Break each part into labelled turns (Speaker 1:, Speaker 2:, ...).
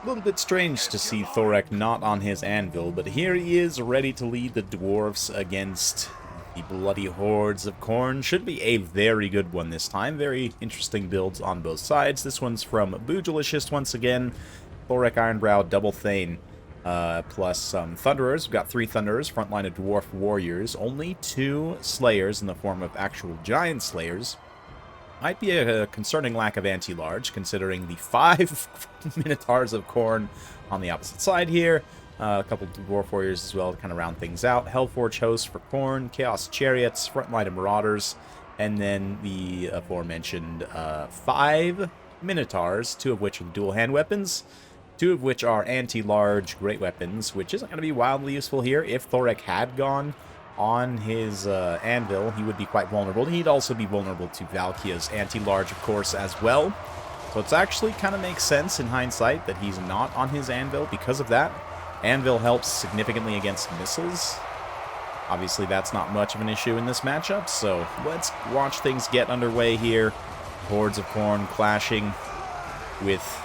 Speaker 1: A little bit strange to see Thorek not on his anvil, but here he is, ready to lead the Dwarfs against the bloody hordes of Khorne. Should be a very good one this time. Very interesting builds on both sides. This one's from Boojilicious once again. Thorek Ironbrow, Double Thane, plus some Thunderers. We've got 3 Thunderers, front line of Dwarf Warriors. Only 2 Slayers in the form of actual Giant Slayers. Might be a concerning lack of anti-large, considering the 5 Minotaurs of Khorne on the opposite side here. A couple of Dwarf Warriors as well to kind of round things out. Hellforge Host for Khorne, Chaos Chariots, front line of Marauders, and then the aforementioned 5 Minotaurs, 2 of which are dual hand weapons, 2 of which are anti-large great weapons, which isn't going to be wildly useful here. If Thorek had gone on his anvil, he would be quite vulnerable. He'd also be vulnerable to Valkia's anti-large, of course, as well. So it's actually kind of makes sense in hindsight that he's not on his anvil because of that. Anvil helps significantly against missiles. Obviously, that's not much of an issue in this matchup, so let's watch things get underway here. Hordes of Khorne clashing with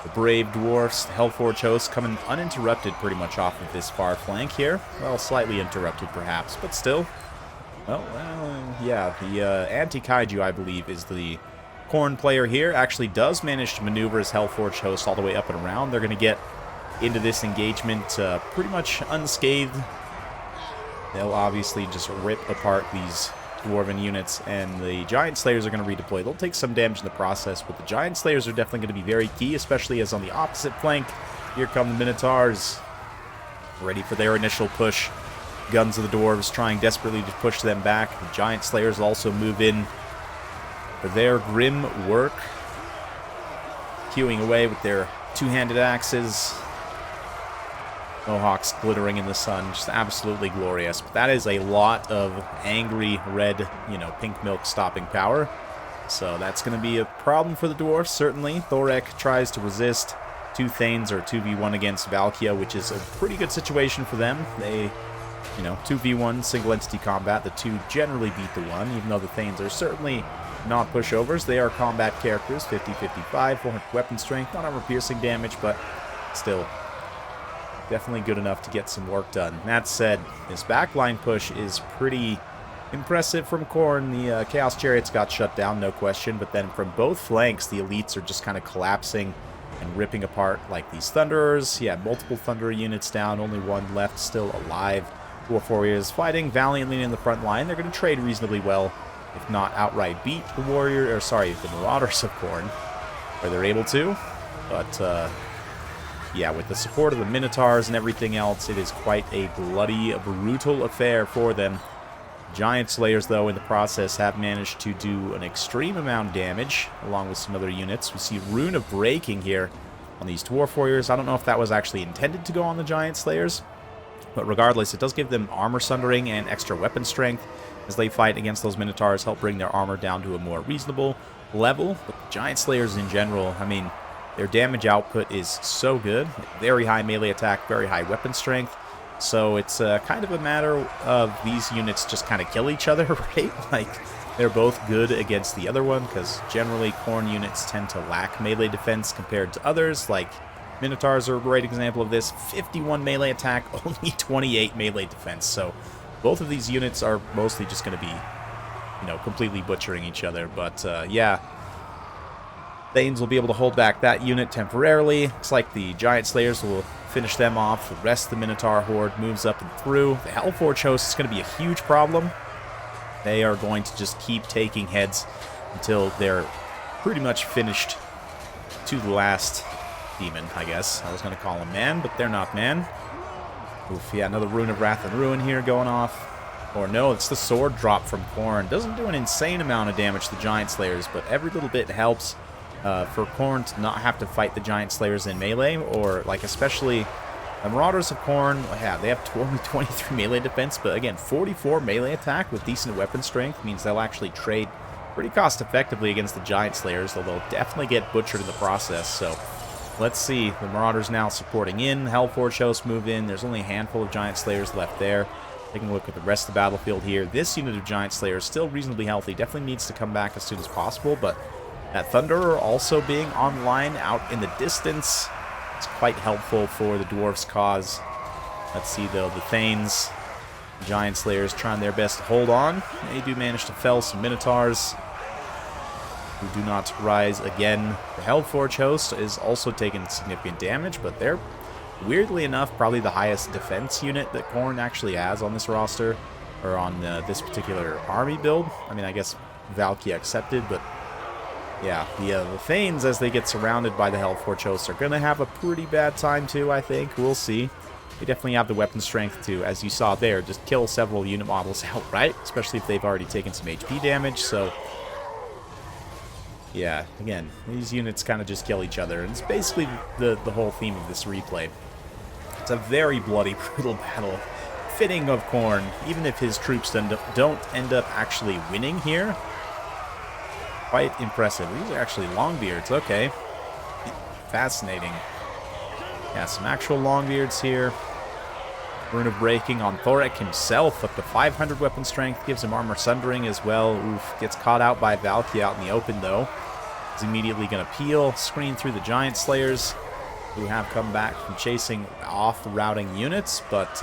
Speaker 1: the brave Dwarfs. The Hellforge Host coming uninterrupted pretty much off of this far flank here. Well, slightly interrupted perhaps, but still. Well, yeah, the anti-kaiju, I believe, is the Khorne player here. Actually does manage to maneuver his Hellforge Host all the way up and around. They're going to get into this engagement pretty much unscathed. They'll obviously just rip apart these Dwarven units, and the Giant Slayers are going to redeploy. They'll take some damage in the process, but the Giant Slayers are definitely going to be very key, especially as on the opposite flank, here come the Minotaurs, ready for their initial push. Guns of the Dwarves trying desperately to push them back. The Giant Slayers also move in for their grim work, hewing away with their 2-handed axes. Mohawks glittering in the sun, just absolutely glorious. But that is a lot of angry red, pink milk stopping power. So that's going to be a problem for the Dwarfs, certainly. Thorek tries to resist. 2 Thanes or 2v1 against Valkia, which is a pretty good situation for them. They, 2v1 single entity combat. The 2 generally beat the 1, even though the Thanes are certainly not pushovers. They are combat characters, 50-55, 400 weapon strength, not armor-piercing damage, but still definitely good enough to get some work done. That said, this backline push is pretty impressive from Khorne. The Chaos Chariots got shut down, no question, but then from both flanks, the elites are just kind of collapsing and ripping apart like these Thunderers. Yeah, multiple Thunderer units down, only 1 left still alive. Dwarf Warriors fighting valiantly in the front line. They're going to trade reasonably well, if not outright beat the the Marauders of Khorne, where they're able to, but yeah, with the support of the Minotaurs and everything else, it is quite a bloody, brutal affair for them. Giant Slayers, though, in the process, have managed to do an extreme amount of damage, along with some other units. We see Rune of Breaking here on these Dwarf Warriors. I don't know if that was actually intended to go on the Giant Slayers, but regardless, it does give them armor sundering and extra weapon strength as they fight against those Minotaurs, help bring their armor down to a more reasonable level. But Giant Slayers in general, I mean, their damage output is so good. Very high melee attack, very high weapon strength. So it's kind of a matter of these units just kind of kill each other, right? Like, they're both good against the other one, because generally Khorne units tend to lack melee defense compared to others. Like, Minotaurs are a great example of this. 51 melee attack, only 28 melee defense. So both of these units are mostly just going to be, completely butchering each other. But, yeah. Thanes will be able to hold back that unit temporarily. Looks like the Giant Slayers will finish them off. The rest of the Minotaur horde moves up and through. The Hellforge Host is going to be a huge problem. They are going to just keep taking heads until they're pretty much finished to the last demon, I guess. I was going to call them man, but they're not man. Oof, yeah, another Rune of Wrath and Ruin here going off. Or no, it's the sword drop from Khorne. Doesn't do an insane amount of damage to the Giant Slayers, but every little bit helps. For Khorne to not have to fight the Giant Slayers in melee, or, like, especially the Marauders of Khorne, yeah, they have only 23 melee defense, but again, 44 melee attack with decent weapon strength means they'll actually trade pretty cost-effectively against the Giant Slayers, though they'll definitely get butchered in the process. So let's see. The Marauders now supporting in. Hellforge Hosts move in. There's only a handful of Giant Slayers left there. Taking a look at the rest of the battlefield here. This unit of Giant Slayers still reasonably healthy. Definitely needs to come back as soon as possible, but that Thunderer also being online out in the distance. It's quite helpful for the Dwarfs' cause. Let's see, though, the Thanes, Giant Slayers, trying their best to hold on. They do manage to fell some Minotaurs, who do not rise again. The Hellforge host is also taking significant damage, but they're, weirdly enough, probably the highest defense unit that Khorne actually has on this roster, or on this particular army build. I mean, I guess Valkia accepted, but yeah, the Thanes, as they get surrounded by the Hellforge hosts, are going to have a pretty bad time too, I think. We'll see. They definitely have the weapon strength to, as you saw there, just kill several unit models outright, especially if they've already taken some HP damage, so yeah, again, these units kind of just kill each other, and it's basically the whole theme of this replay. It's a very bloody, brutal battle, fitting of Khorne, even if his troops don't end up actually winning here. Quite impressive. These are actually Longbeards, okay. Fascinating. Yeah, some actual Longbeards here. Rune of Breaking on Thorek himself, up to 500 weapon strength, gives him armor sundering as well. Oof, gets caught out by Valkia out in the open though. He's immediately going to peel, screen through the Giant Slayers, who have come back from chasing off the routing units, but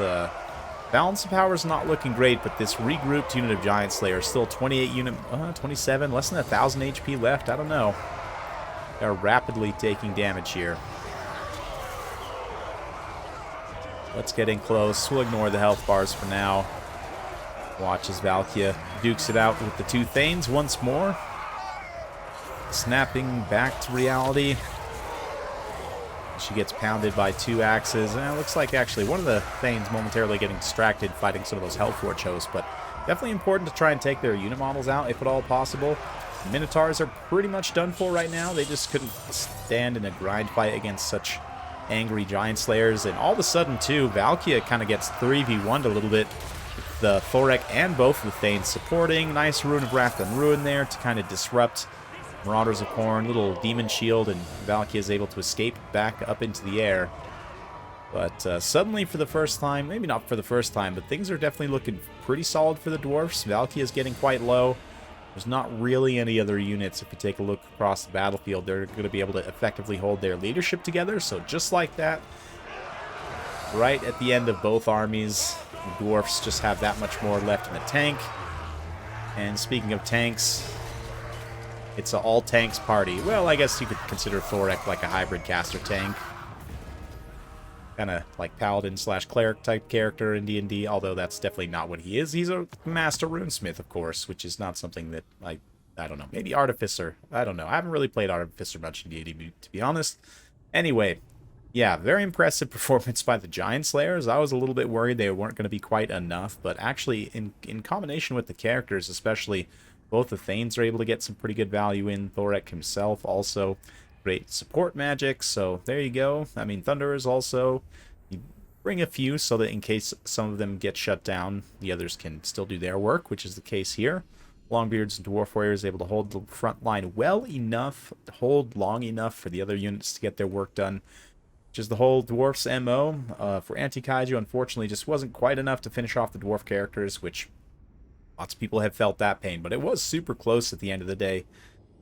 Speaker 1: balance of power is not looking great, but this regrouped unit of Giant Slayers, still 28 unit, 27, less than 1,000 HP left, I don't know. They're rapidly taking damage here. Let's get in close. We'll ignore the health bars for now. Watch as Valkia dukes it out with the two Thanes once more. Snapping back to reality. She gets pounded by two axes. And it looks like actually one of the Thanes momentarily getting distracted fighting some of those Hellforge hosts, but definitely important to try and take their unit models out if at all possible. The Minotaurs are pretty much done for right now. They just couldn't stand in a grind fight against such angry Giant Slayers, and all of a sudden too, Valkia kind of gets 3v1'd a little bit. The Thorek and both of the Thanes supporting. Nice Rune of Wrath and Ruin there to kind of disrupt Marauders of Khorne. Little Demon Shield, and Valkia is able to escape back up into the air. But suddenly for the first time, maybe not for the first time, but things are definitely looking pretty solid for the Dwarfs. Valkia is getting quite low. There's not really any other units. If you take a look across the battlefield, they're going to be able to effectively hold their leadership together. So just like that, right at the end of both armies, the Dwarfs just have that much more left in the tank. And speaking of tanks, it's an all-tanks party. Well, I guess you could consider Thorek like a hybrid caster tank. Kind of like Paladin / Cleric type character in D&D, although that's definitely not what he is. He's a Master Runesmith, of course, which is not something that I don't know. Maybe Artificer. I don't know. I haven't really played Artificer much in D&D, to be honest. Anyway, yeah, very impressive performance by the Giant Slayers. I was a little bit worried they weren't going to be quite enough, but actually, in combination with the characters, especially, both the Thanes are able to get some pretty good value in. Thorek himself also great support magic, so there you go. I mean, Thunderers also, you bring a few so that in case some of them get shut down, the others can still do their work, which is the case here. Longbeards and Dwarf Warriors able to hold the front line well enough, hold long enough for the other units to get their work done, which is the whole Dwarfs MO. For Anti-Kaiju, unfortunately, just wasn't quite enough to finish off the Dwarf characters, which lots of people have felt that pain, but it was super close at the end of the day.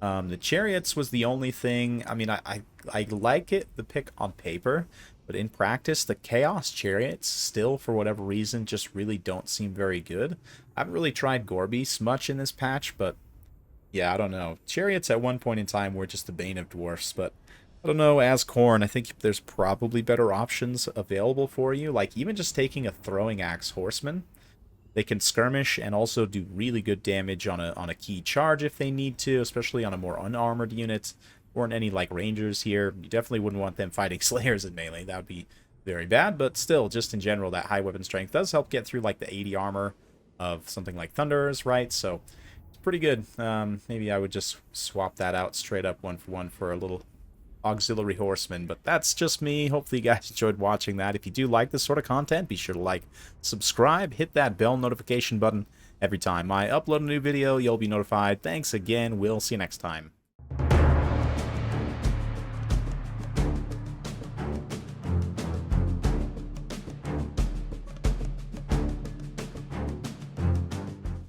Speaker 1: The Chariots was the only thing. I mean, I like it, the pick on paper, but in practice, the Chaos Chariots still, for whatever reason, just really don't seem very good. I haven't really tried Gorbeast much in this patch, but yeah, I don't know. Chariots at one point in time were just the bane of Dwarfs, but I don't know, as Khorne, I think there's probably better options available for you, like even just taking a Throwing Axe Horseman. They can skirmish and also do really good damage on a key charge if they need to, especially on a more unarmored unit. Weren't any like Rangers here. You definitely wouldn't want them fighting Slayers in melee. That would be very bad, but still, just in general, that high weapon strength does help get through like the 80 armor of something like Thunderers, right? So it's pretty good. Maybe I would just swap that out straight up 1-for-1 for a little auxiliary horseman, but that's just me. Hopefully you guys enjoyed watching that. If you do like this sort of content, be sure to like, subscribe, hit that bell notification button. Every time I upload a new video, you'll be notified. Thanks again. We'll see you next time.